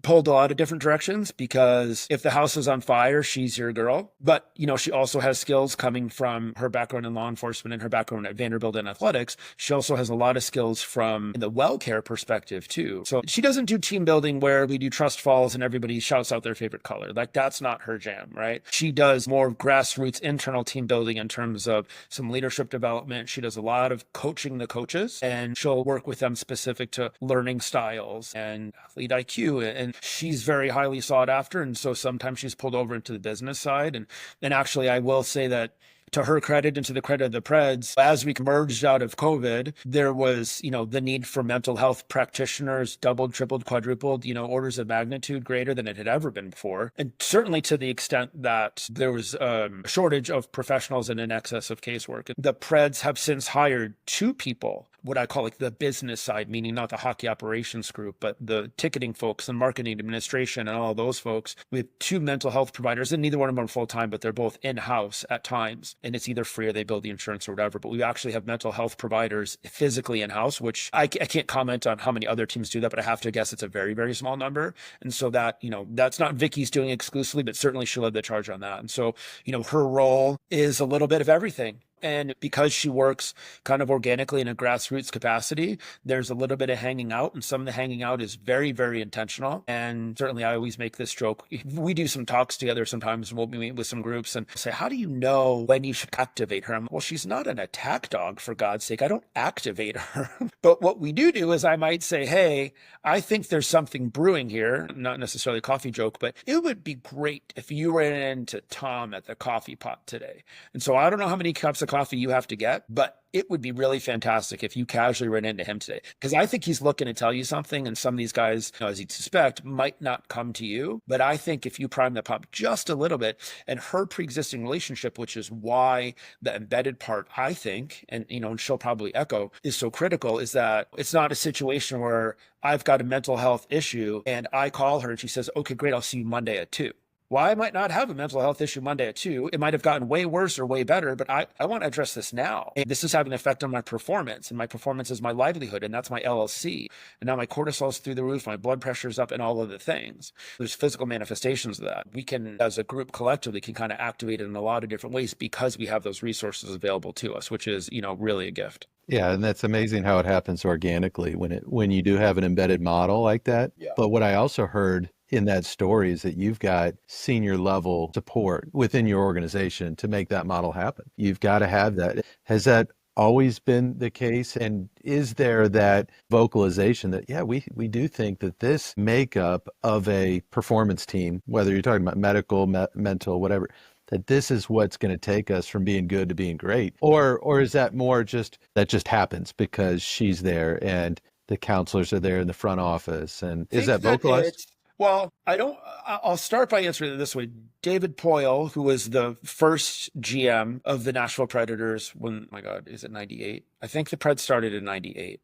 pulled a lot of different directions because if the house is on fire, she's your girl. But, she also has skills coming from her background in law enforcement and her background at Vanderbilt in athletics. She also has a lot of skills from the well care perspective too. So she doesn't do team building where we do trust falls and everybody shouts out their favorite color. Like that's not her jam, right? She does more grassroots internal team building in terms of some leadership development. She does a lot of coaching the coaches, and she'll work with them specific to learning styles and athlete IQ too. And she's very highly sought after. And so sometimes she's pulled over into the business side. And actually, I will say that to her credit and to the credit of the Preds, as we emerged out of COVID, there was, the need for mental health practitioners doubled, tripled, quadrupled, orders of magnitude greater than it had ever been before. And certainly to the extent that there was a shortage of professionals and an excess of casework. The Preds have since hired 2 people, what I call like the business side, meaning not the hockey operations group, but the ticketing folks and marketing administration and all those folks. We have 2 mental health providers, and neither one of them are full-time, but they're both in-house at times. And it's either free or they build the insurance or whatever. But we actually have mental health providers physically in-house, which I can't comment on how many other teams do that, but I have to guess it's a very, very small number. And so that, that's not Vicky's doing exclusively, but certainly she led the charge on that. And so, her role is a little bit of everything. And because she works kind of organically in a grassroots capacity, there's a little bit of hanging out, and some of the hanging out is very, very intentional. And certainly I always make this joke. We do some talks together sometimes. We'll meet with some groups and say, how do you know when you should activate her? Well, she's not an attack dog, for God's sake. I don't activate her. But what we do is I might say, hey, I think there's something brewing here. Not necessarily a coffee joke, but it would be great if you ran into Tom at the coffee pot today. And so I don't know how many cups of coffee you have to get, but it would be really fantastic if you casually ran into him today, because I think he's looking to tell you something, and some of these guys, as you'd suspect, might not come to you. But I think if you prime the pump just a little bit, and her pre-existing relationship, which is why the embedded part, I think, and and she'll probably echo, is so critical, is that it's not a situation where I've got a mental health issue and I call her and she says, okay, great, I'll see you Monday at 2. Well, I might not have a mental health issue Monday at 2. It might have gotten way worse or way better, but I want to address this now. And this is having an effect on my performance, and my performance is my livelihood, and that's my LLC. And now my cortisol's through the roof, my blood pressure's up, and all of the things. There's physical manifestations of that. We can, as a group collectively, can kind of activate it in a lot of different ways because we have those resources available to us, which is, really a gift. Yeah, and that's amazing how it happens organically when you do have an embedded model like that. Yeah. But what I also heard in that story is that you've got senior level support within your organization to make that model happen. You've got to have that. Has that always been the case? And is there that vocalization that, yeah, we do think that this makeup of a performance team, whether you're talking about medical, mental, whatever, that this is what's going to take us from being good to being great? Or is that more just that just happens because she's there and the counselors are there in the front office? And is that vocalized? Well, I'll start by answering it this way. David Poyle, who was the first GM of the Nashville Predators when, oh my God, is it 98? I think the Preds started in 98.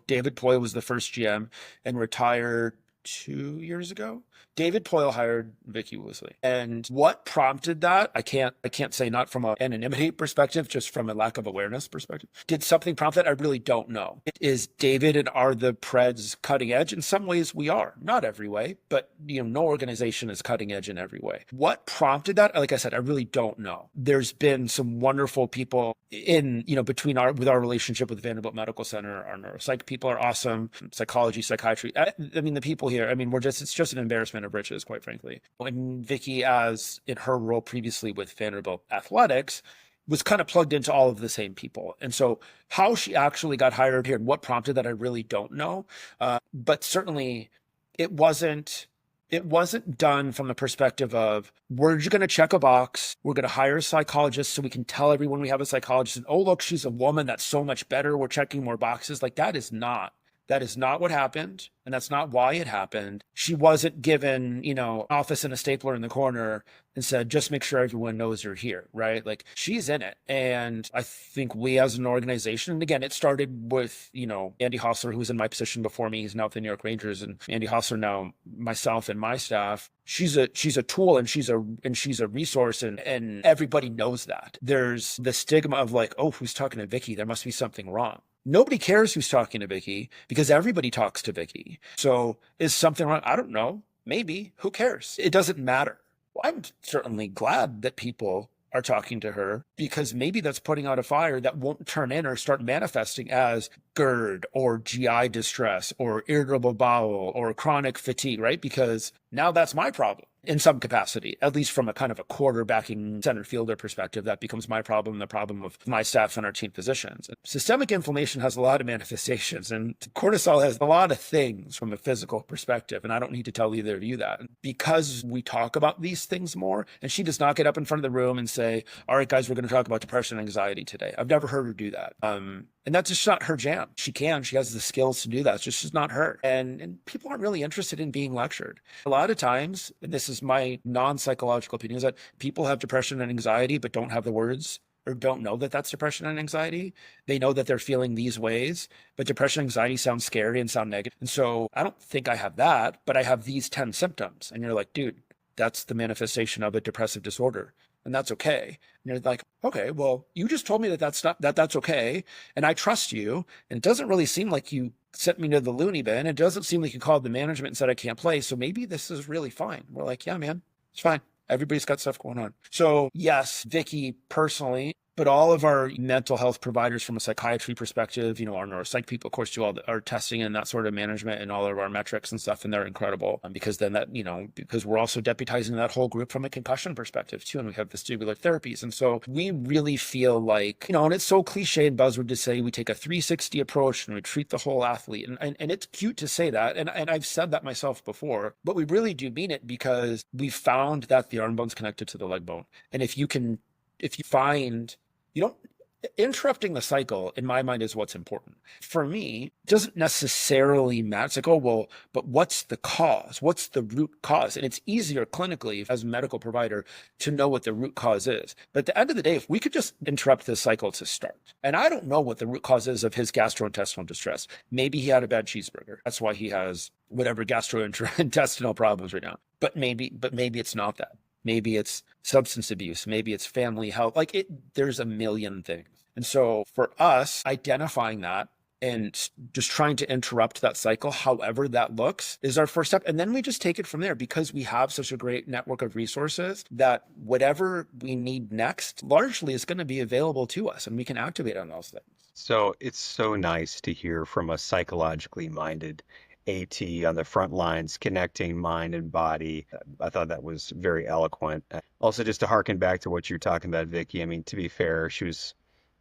David Poyle was the first GM and retired 2 years ago. David Poyle hired Vicky Woosley. And what prompted that? I can't say, not from an anonymity perspective, just from a lack of awareness perspective. Did something prompt that? I really don't know. Is David and are the Preds cutting edge? In some ways we are, not every way, but no organization is cutting edge in every way. What prompted that? Like I said, I really don't know. There's been some wonderful people in, between with our relationship with Vanderbilt Medical Center. Our neuropsych people are awesome. Psychology, psychiatry. I mean, the people here, it's just an embarrassment of riches, quite frankly. When Vicky, as in her role previously with Vanderbilt Athletics, was kind of plugged into all of the same people. And so how she actually got hired here and what prompted that, I really don't know. But certainly it wasn't done from the perspective of, we're just going to check a box. We're going to hire a psychologist so we can tell everyone we have a psychologist. And, oh, look, she's a woman. That's so much better. We're checking more boxes. Like, that is not what happened. And that's not why it happened. She wasn't given, office and a stapler in the corner and said, just make sure everyone knows you're here, right? Like, she's in it. And I think we as an organization, and again, it started with, Andy Hostler, who was in my position before me. He's now with the New York Rangers, and Andy Hostler, now myself and my staff. She's a tool, and she's a resource, and everybody knows that. There's the stigma of like, oh, who's talking to Vicky? There must be something wrong. Nobody cares who's talking to Vicky because everybody talks to Vicky. So is something wrong? I don't know. Maybe. Who cares? It doesn't matter. Well, I'm certainly glad that people are talking to her, because maybe that's putting out a fire that won't turn in or start manifesting as GERD or GI distress or irritable bowel or chronic fatigue, right? Because Now that's my problem in some capacity, at least from a kind of a quarterbacking center fielder perspective. That becomes my problem, the problem of my staff and our team physicians. Systemic inflammation has a lot of manifestations, and cortisol has a lot of things from a physical perspective. And I don't need to tell either of you that, because we talk about these things more. And she does not get up in front of the room and say, all right, guys, we're going to talk about depression and anxiety today. I've never heard her do that. And that's just not her jam. She has the skills to do that. It's just not her. And people aren't really interested in being lectured. A lot of times, and this is my non-psychological opinion, is that people have depression and anxiety, but don't have the words or don't know that that's depression and anxiety. They know that they're feeling these ways, but depression and anxiety sound scary and sound negative. And so I don't think I have that, but I have these 10 symptoms. And you're like, dude, that's the manifestation of a depressive disorder. And that's okay. And you're like, okay, well, you just told me that's okay. And I trust you. And it doesn't really seem like you sent me to the loony bin. It doesn't seem like you called the management and said I can't play. So maybe this is really fine. We're like, yeah, man, it's fine. Everybody's got stuff going on. So yes, Vicky personally, but all of our mental health providers from a psychiatry perspective, our neuropsych people, of course, do all our testing and that sort of management and all of our metrics and stuff. And they're incredible because then because we're also deputizing that whole group from a concussion perspective too. And we have vestibular therapies. And so we really feel like, and it's so cliche and buzzword to say we take a 360 approach and we treat the whole athlete. And it's cute to say that. And I've said that myself before, but we really do mean it, because we found that the arm bone's connected to the leg bone. And if you find, interrupting the cycle, in my mind, is what's important. For me, it doesn't necessarily matter. It's like, oh, well, but what's the cause? What's the root cause? And it's easier clinically as a medical provider to know what the root cause is. But at the end of the day, if we could just interrupt the cycle to start, and I don't know what the root cause is of his gastrointestinal distress. Maybe he had a bad cheeseburger. That's why he has whatever gastrointestinal problems right now. But maybe it's not that. Maybe it's substance abuse. Maybe it's family health. There's a million things. And so for us, identifying that and just trying to interrupt that cycle, however that looks, is our first step. And then we just take it from there, because we have such a great network of resources that whatever we need next largely is going to be available to us, and we can activate on those things. So it's so nice to hear from a psychologically minded AT on the front lines, connecting mind and body. I thought that was very eloquent. Also, just to harken back to what you're talking about, Vicky, I mean, to be fair, she was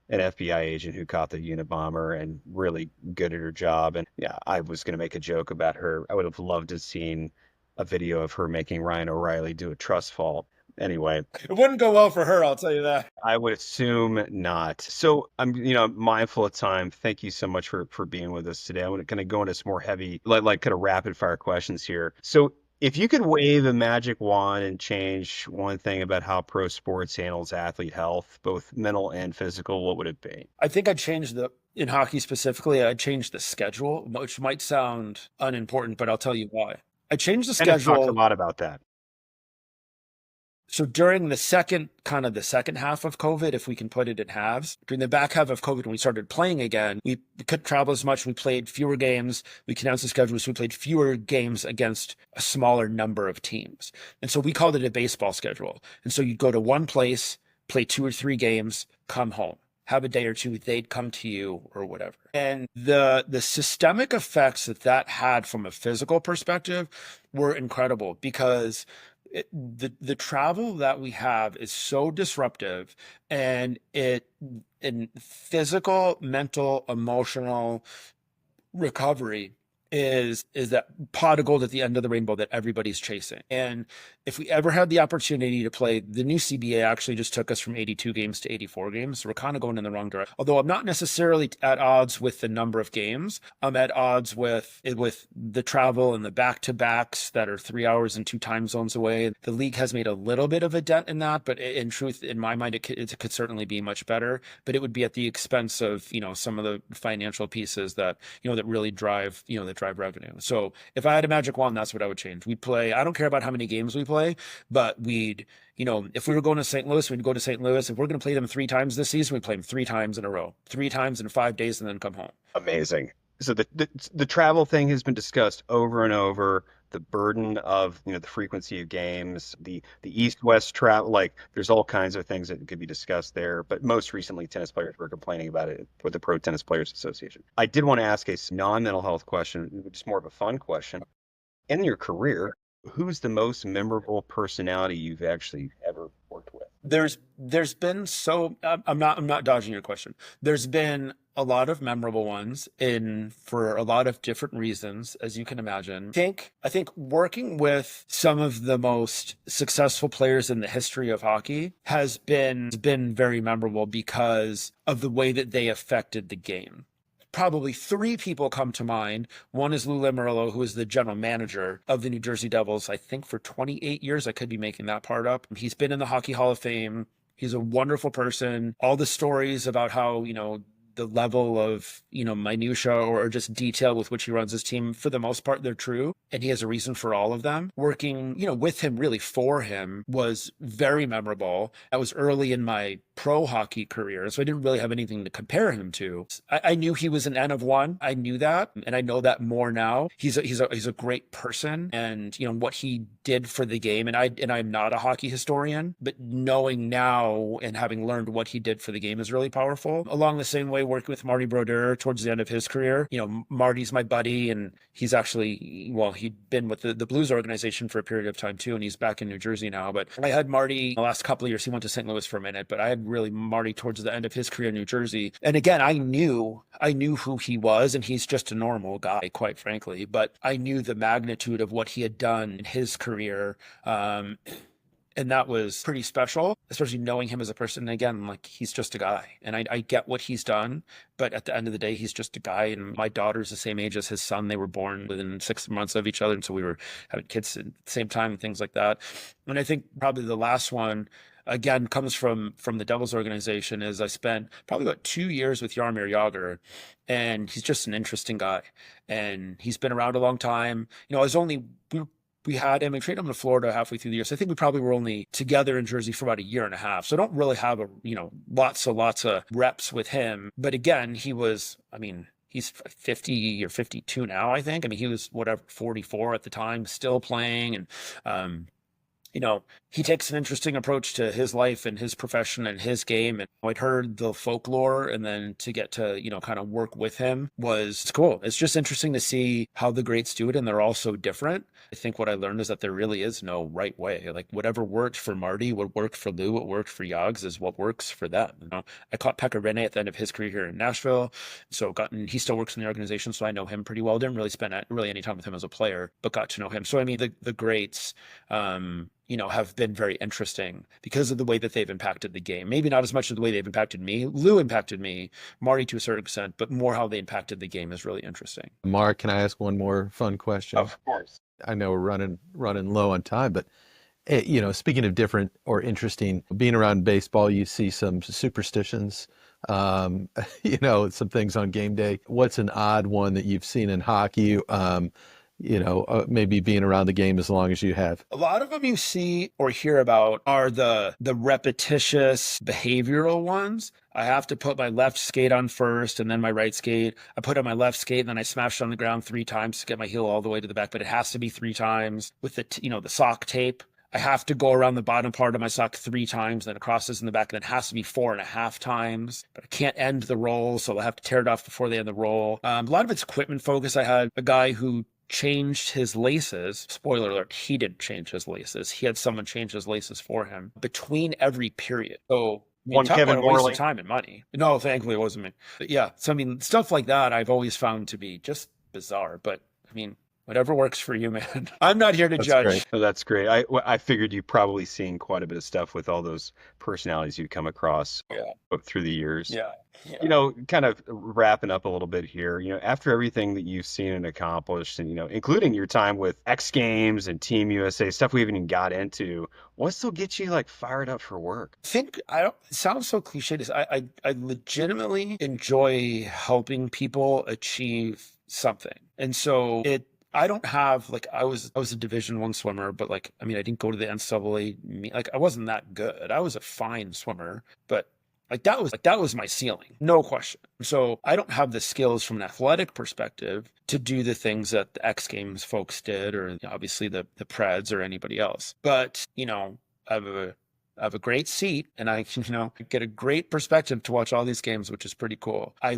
an FBI agent who caught the Unabomber and really good at her job. And yeah, I was going to make a joke about her. I would have loved to have seen a video of her making Ryan O'Reilly do a trust fall. Anyway, it wouldn't go well for her, I'll tell you that. I would assume not. So I'm, mindful of time. Thank you so much for being with us today. I want to kind of go into some more heavy, like kind of rapid fire questions here. So if you could wave a magic wand and change one thing about how pro sports handles athlete health, both mental and physical, what would it be? I think I'd change in hockey specifically, I'd change the schedule, which might sound unimportant, but I'll tell you why. I changed the schedule. And I've talked a lot about that. So during the second half of COVID, if we can put it in halves, during the back half of COVID, when we started playing again, we couldn't travel as much. We played fewer games. We condensed the schedule, so we played fewer games against a smaller number of teams. And so we called it a baseball schedule. And so you'd go to one place, play 2 or 3 games, come home, have a day or two, they'd come to you or whatever. And the systemic effects that had from a physical perspective were incredible, because the travel that we have is so disruptive, and in physical, mental, emotional recovery is that pot of gold at the end of the rainbow that everybody's chasing. And if we ever had the opportunity to play, the new CBA actually just took us from 82 games to 84 games. So we're kind of going in the wrong direction. Although I'm not necessarily at odds with the number of games. I'm at odds with the travel and the back-to-backs that are 3 hours and 2 time zones away. The league has made a little bit of a dent in that, but in truth, in my mind, it could certainly be much better. But it would be at the expense of, some of the financial pieces that, that really drive revenue. So if I had a magic wand, that's what I would change. We'd play, I don't care about how many games we play, but we'd, if we were going to St. Louis, we'd go to St. Louis. If we're going to play them 3 times this season, we'd play them 3 times in a row, 3 times in 5 days, and then come home. Amazing. So the travel thing has been discussed over and over. The burden of the frequency of games, the east-west travel, there's all kinds of things that could be discussed there. But most recently, tennis players were complaining about it with the Pro Tennis Players Association. I did want to ask a non-mental health question, just more of a fun question. In your career, Who's the most memorable personality you've actually ever worked with? There's been I'm not dodging your question. There's been a lot of memorable ones for a lot of different reasons, as you can imagine. I think working with some of the most successful players in the history of hockey has been very memorable because of the way that they affected the game. Probably three people come to mind. One is Lou Lamoriello, who is the general manager of the New Jersey Devils, I think for 28 years. I could be making that part up. He's been in the Hockey Hall of Fame. He's a wonderful person. All the stories about how, the level of, minutia or just detail with which he runs his team, for the most part, they're true. And he has a reason for all of them. Working, with him, really for him, was very memorable. I was early in my pro hockey career, so I didn't really have anything to compare him to. I knew he was an N of one. I knew that, and I know that more now. He's a great person, and what he did for the game. And I'm not a hockey historian, but knowing now and having learned what he did for the game is really powerful. Along the same way, working with Marty Brodeur towards the end of his career. Marty's my buddy, and he's actually, he'd been with the Blues organization for a period of time too, and he's back in New Jersey now. But I had Marty the last couple of years. He went to St. Louis for a minute, but I had really Marty towards the end of his career in New Jersey. And again, I knew who he was, and he's just a normal guy, quite frankly. But I knew the magnitude of what he had done in his career. And that was pretty special, especially knowing him as a person. And again, he's just a guy, and I get what he's done, but at the end of the day, he's just a guy. And my daughter's the same age as his son. They were born within 6 months of each other. And so we were having kids at the same time and things like that. And I think probably the last one, again, comes from the Devils organization, is I spent probably about 2 years with Jaromir Jagr, and he's just an interesting guy. And he's been around a long time. We had him and traded him to Florida halfway through the year. So I think we probably were only together in Jersey for about a year and a half. So I don't really have lots of reps with him. But again, he's 50 or 52 now, I think. He was 44 at the time, still playing. And, he takes an interesting approach to his life and his profession and his game. And I'd heard the folklore, and then to get to, kind of work with him it's cool. It's just interesting to see how the greats do it. And they're all so different. I think what I learned is that there really is no right way. Whatever worked for Marty, what worked for Lou, what worked for Yogs is what works for them. I caught Pekka Rinne at the end of his career here in Nashville. So he still works in the organization. So I know him pretty well. Didn't really spend any time with him as a player, but got to know him. So the greats, have been very interesting because of the way that they've impacted the game. Maybe not as much as the way they've impacted me. Lou impacted me, Marty to a certain extent, but more how they impacted the game is really interesting. Mark, can I ask one more fun question? Of course. I know we're running low on time, but speaking of different or interesting, being around baseball, you see some superstitions, some things on game day. What's an odd one that you've seen in hockey? Maybe being around the game as long as you have. A lot of them you see or hear about are the repetitious behavioral ones. I have to put my left skate on first and then my right skate. I put on my left skate and then I smash it on the ground 3 times to get my heel all the way to the back, but it has to be 3 times. With the sock tape, I have to go around the bottom part of my sock 3 times, then it crosses in the back, and then it has to be 4.5 times. But I can't end the roll, so I have to tear it off before they end the roll. A lot of it's equipment focus. I had a guy who changed his laces. Spoiler alert, he didn't change his laces. He had someone change his laces for him between every period. So one Kevin Morley. Waste of time and money. No, thankfully it wasn't me. But yeah, so stuff like that I've always found to be just bizarre. But whatever works for you, man. I'm not here to judge. Great. Oh, that's great. I figured you probably seen quite a bit of stuff with all those personalities you've come across through the years. Yeah. Kind of wrapping up a little bit here, after everything that you've seen and accomplished, and, including your time with X Games and Team USA, stuff we haven't even got into, what still gets you fired up for work? It sounds so cliche to say. I legitimately enjoy helping people achieve something. And so I don't have I was a Division I swimmer, but I didn't go to the NCAA. I wasn't that good. I was a fine swimmer, but that was my ceiling, no question. So I don't have the skills from an athletic perspective to do the things that the X Games folks did, or obviously the Preds or anybody else. But I have a great seat, and I can get a great perspective to watch all these games, which is pretty cool. I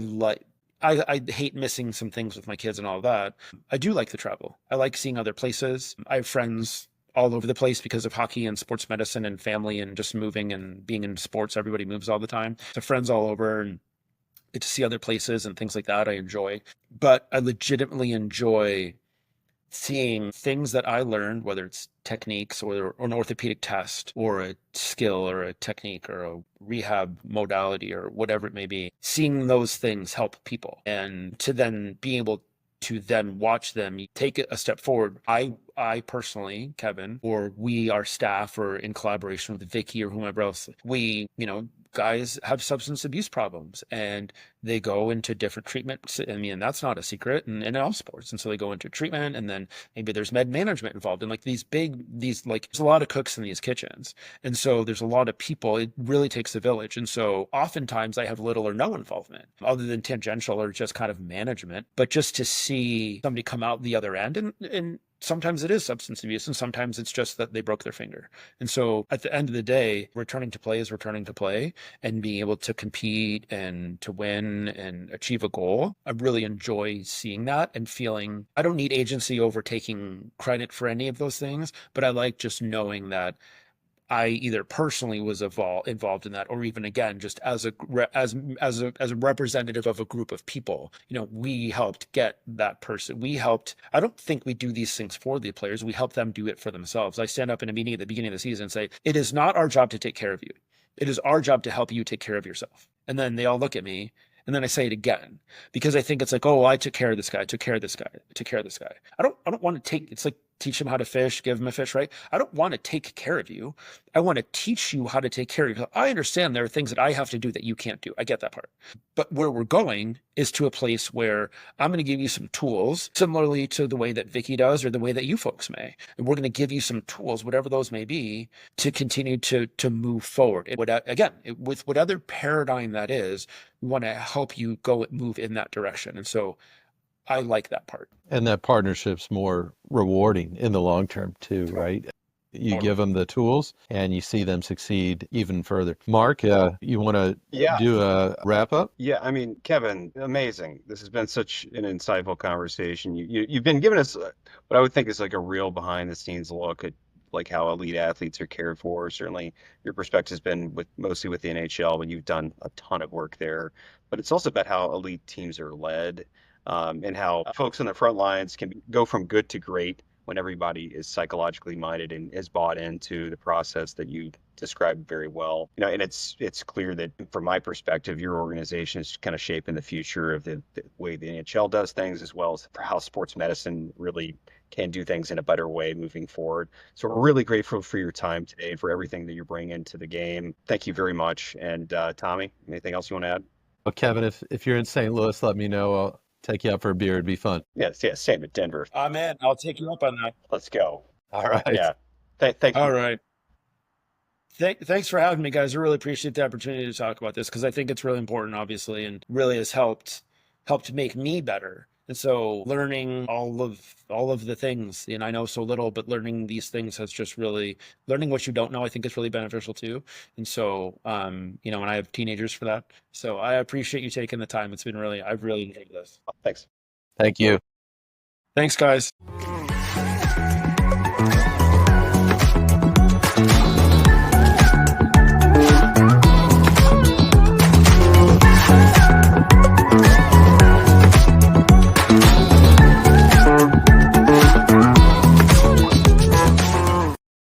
I hate missing some things with my kids and all that. I do like the travel. I like seeing other places. I have friends all over the place because of hockey and sports medicine and family and just moving and being in sports. Everybody moves all the time. So friends all over and get to see other places and things like that. I enjoy, but I legitimately enjoy seeing things that I learned, whether it's techniques or an orthopedic test or a skill or a technique or a rehab modality or whatever it may be, seeing those things help people and to then be able to then watch them take it a step forward. I personally, Kevin, or we, our staff, or in collaboration with Vicky or whomever else, we, guys have substance abuse problems and they go into different treatments. I mean, that's not a secret in all sports. And so they go into treatment and then maybe there's med management involved in like there's a lot of cooks in these kitchens. And so there's a lot of people. It really takes a village. And so oftentimes I have little or no involvement other than tangential or just kind of management, but just to see somebody come out the other end and sometimes it is substance abuse and sometimes it's just that they broke their finger. And so at the end of the day, returning to play is returning to play and being able to compete and to win and achieve a goal. I really enjoy seeing that and feeling I don't need agency over taking credit for any of those things, but I like just knowing that I either personally was involved in that, or even again, just as a representative of a group of people, we helped get that person. I don't think we do these things for the players. We help them do it for themselves. I stand up in a meeting at the beginning of the season and say, it is not our job to take care of you. It is our job to help you take care of yourself. And then they all look at me. And then I say it again, because I think it's like, oh, I took care of this guy, I took care of this guy, I took care of this guy. I don't want to it's like teach him how to fish, give him a fish, right? I don't want to take care of you. I want to teach you how to take care of you. I understand there are things that I have to do that you can't do. I get that part. But where we're going is to a place where I'm going to give you some tools, similarly to the way that Vicky does or the way that you folks may. And we're going to give you some tools, whatever those may be, to continue to move forward. With whatever paradigm that is, we want to help you move in that direction. And so I like that part. And that partnership's more rewarding in the long term too, right? You give them the tools and you see them succeed even further. Mark, you want to do a wrap up? Yeah, I mean, Kevin, amazing. This has been such an insightful conversation. You've been giving us what I would think is like a real behind the scenes look at like how elite athletes are cared for. Certainly your perspective has been mostly with the NHL, but you've done a ton of work there. But it's also about how elite teams are led. And how folks on the front lines can go from good to great when everybody is psychologically minded and is bought into the process that you described very well. And it's clear that from my perspective, your organization is kind of shaping the future of the way the NHL does things, as well as how sports medicine really can do things in a better way moving forward. So we're really grateful for your time today and for everything that you're bringing to the game. Thank you very much. And Tommy, anything else you want to add? Well, Kevin, if you're in St. Louis, let me know. I'll take you out for a beer. It'd be fun. Yes, same at Denver. Man, I'll take you up on that. Let's go. All right. Yeah. Thank you. All right. Thanks for having me, guys. I really appreciate the opportunity to talk about this because I think it's really important, obviously, and really has helped make me better. And so learning all of the things, and I know so little, but learning these things has just really learning what you don't know, I think is really beneficial too. And so, and I have teenagers for that. So I appreciate you taking the time. I've really enjoyed this. Thanks. Thank you. Thanks, guys.